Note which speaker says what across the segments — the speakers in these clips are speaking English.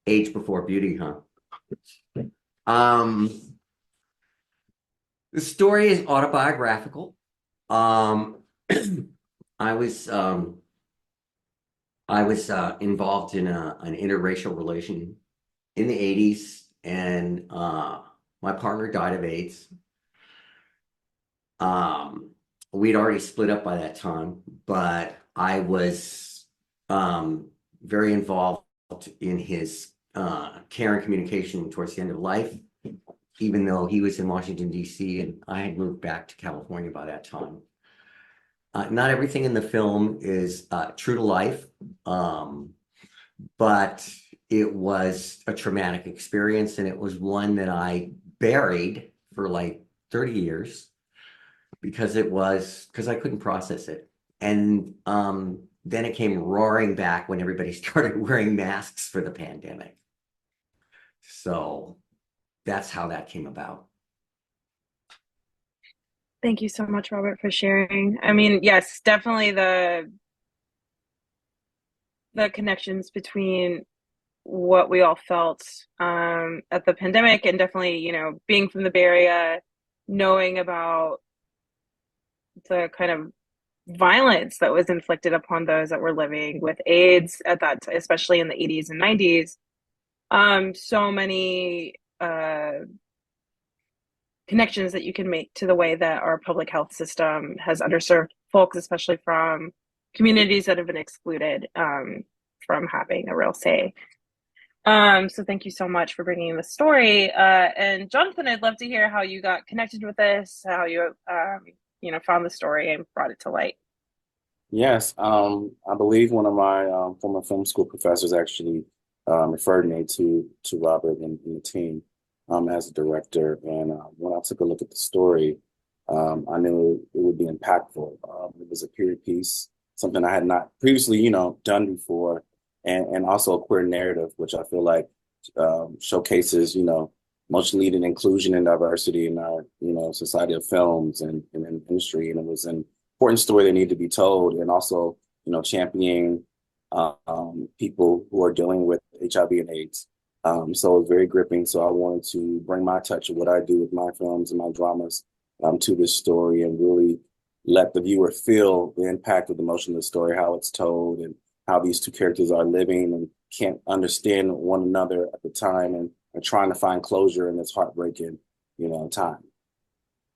Speaker 1: Age before beauty, huh? Um, the story is autobiographical. Um, I was um, I was involved in an interracial relation in the 80s, and my partner died of AIDS. Um, we'd already split up by that time, but I was very involved in his care and communication towards the end of life, even though he was in Washington, D.C., and I had moved back to California by that time. Not everything in the film is true to life, um, but it was a traumatic experience, and it was one that I buried for like 30 years because I couldn't process it. And then it came roaring back when everybody started wearing masks for the pandemic. So that's how that came about.
Speaker 2: Thank you so much, Robert, for sharing. I mean, yes, definitely the connections between what we all felt at the pandemic and definitely, being from the Bay Area, knowing about the kind of violence that was inflicted upon those that were living with AIDS at that, especially in the 80s and 90s. So many connections that you can make to the way that our public health system has underserved folks, especially from communities that have been excluded from having a real say. So thank you so much for bringing the story. And Jonathan, I'd love to hear how you got connected with this, how you, found the story and brought it to light.
Speaker 3: Yes, I believe one of my former film school professors actually referred me to Robert and the team as a director. And when I took a look at the story, I knew it would be impactful. It was a period piece, something I had not previously, done before, and also a queer narrative, which I feel like showcases, much needed inclusion and diversity in our, society of films and industry. And it was an important story that needed to be told, and also, championing people who are dealing with HIV and AIDS. So it was very gripping. So I wanted to bring my touch of what I do with my films and my dramas to this story, and really let the viewer feel the impact of the emotion of the story, how it's told, and how these two characters are living and can't understand one another at the time, and are trying to find closure in this heartbreaking, time.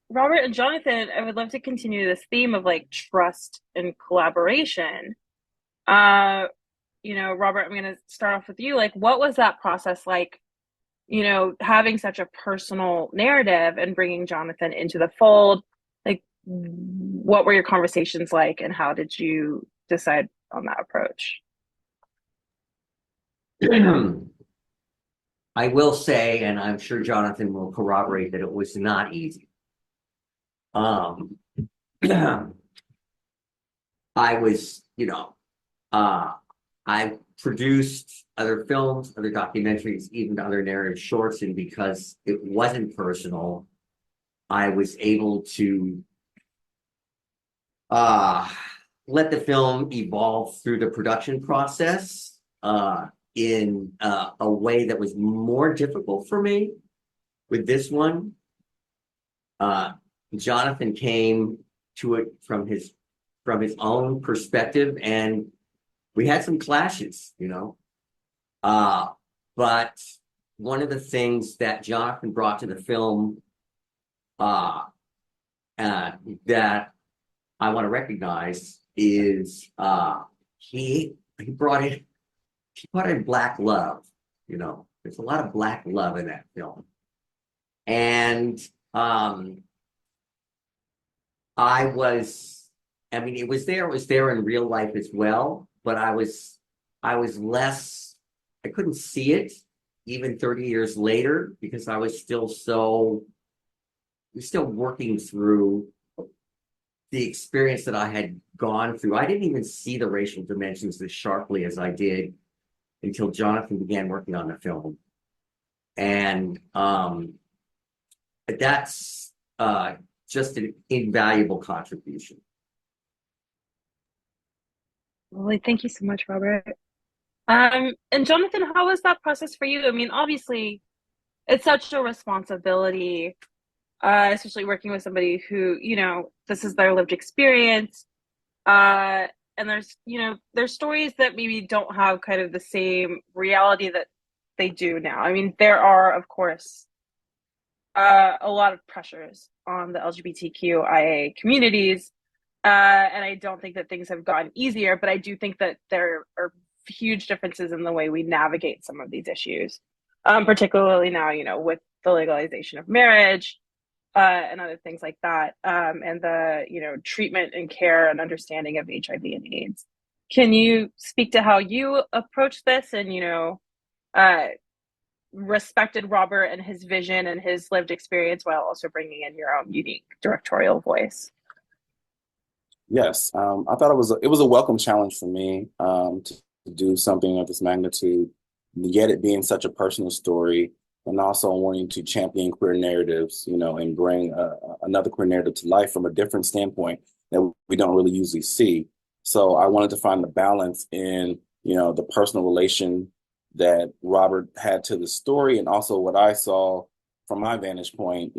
Speaker 2: Robert and Jonathan, I would love to continue this theme of like trust and collaboration. Uh, Robert, I'm going to start off with you. Like, what was that process like, having such a personal narrative and bringing Jonathan into the fold? Like, what were your conversations like, and how did you decide on that approach?
Speaker 1: I will say, and I'm sure Jonathan will corroborate, that it was not easy. Um, I was, I produced other films, other documentaries, even other narrative shorts, and because it wasn't personal, I was able to uh, let the film evolve through the production process in a way that was more difficult for me. With this one, uh, Jonathan came to it from his own perspective, and we had some clashes, Uh, but one of the things that Jonathan brought to the film uh, uh, that I want to recognize is he brought in black love. There's a lot of black love in that film, and um, I was, I mean, it was there in real life as well, but I was less, I couldn't see it even 30 years later because I was still working through the experience that I had gone through. I didn't even see the racial dimensions as sharply as I did until Jonathan began working on the film. And that's just an invaluable contribution.
Speaker 2: Well, thank you so much, Robert. And Jonathan, how was that process for you? I mean, obviously, it's such a responsibility, especially working with somebody who, this is their lived experience. Uh, and there's stories that maybe don't have kind of the same reality that they do now. I mean, there are, of course, a lot of pressures on the LGBTQIA communities. And I don't think that things have gotten easier, but I do think that there are huge differences in the way we navigate some of these issues, particularly now, with the legalization of marriage and other things like that, and the, treatment and care and understanding of HIV and AIDS. Can you speak to how you approach this and, uh, respected Robert and his vision and his lived experience while also bringing in your own unique directorial voice?
Speaker 3: Yes, I thought it was a welcome challenge for me to do something of this magnitude, yet it being such a personal story, and also wanting to champion queer narratives, and bring another queer narrative to life from a different standpoint that we don't really usually see. So I wanted to find the balance in, the personal relation that Robert had to the story, and also what I saw from my vantage point,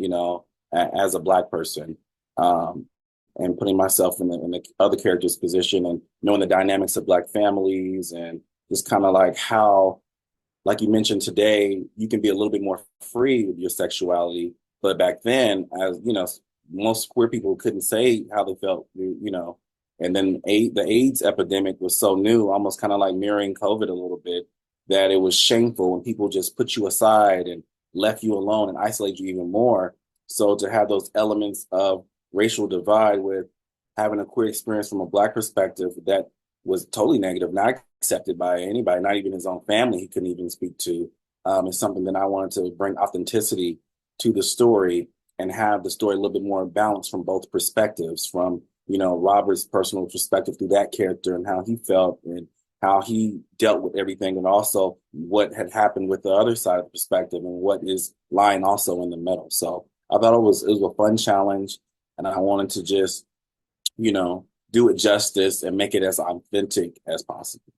Speaker 3: as a Black person. Um, and putting myself in the other character's position and knowing the dynamics of Black families and just kind of like how, like you mentioned today, you can be a little bit more free with your sexuality. But back then, as most queer people couldn't say how they felt, and then the AIDS epidemic was so new, almost kind of like mirroring COVID a little bit, that it was shameful when people just put you aside and left you alone and isolate you even more. So to have those elements of racial divide with having a queer experience from a Black perspective that was totally negative, not accepted by anybody, not even his own family, he couldn't even speak to, is something that I wanted to bring authenticity to the story and have the story a little bit more balanced from both perspectives, from, Robert's personal perspective through that character and how he felt and how he dealt with everything, and also what had happened with the other side of the perspective and what is lying also in the middle. So I thought it was a fun challenge, and I wanted to just, do it justice and make it as authentic as possible.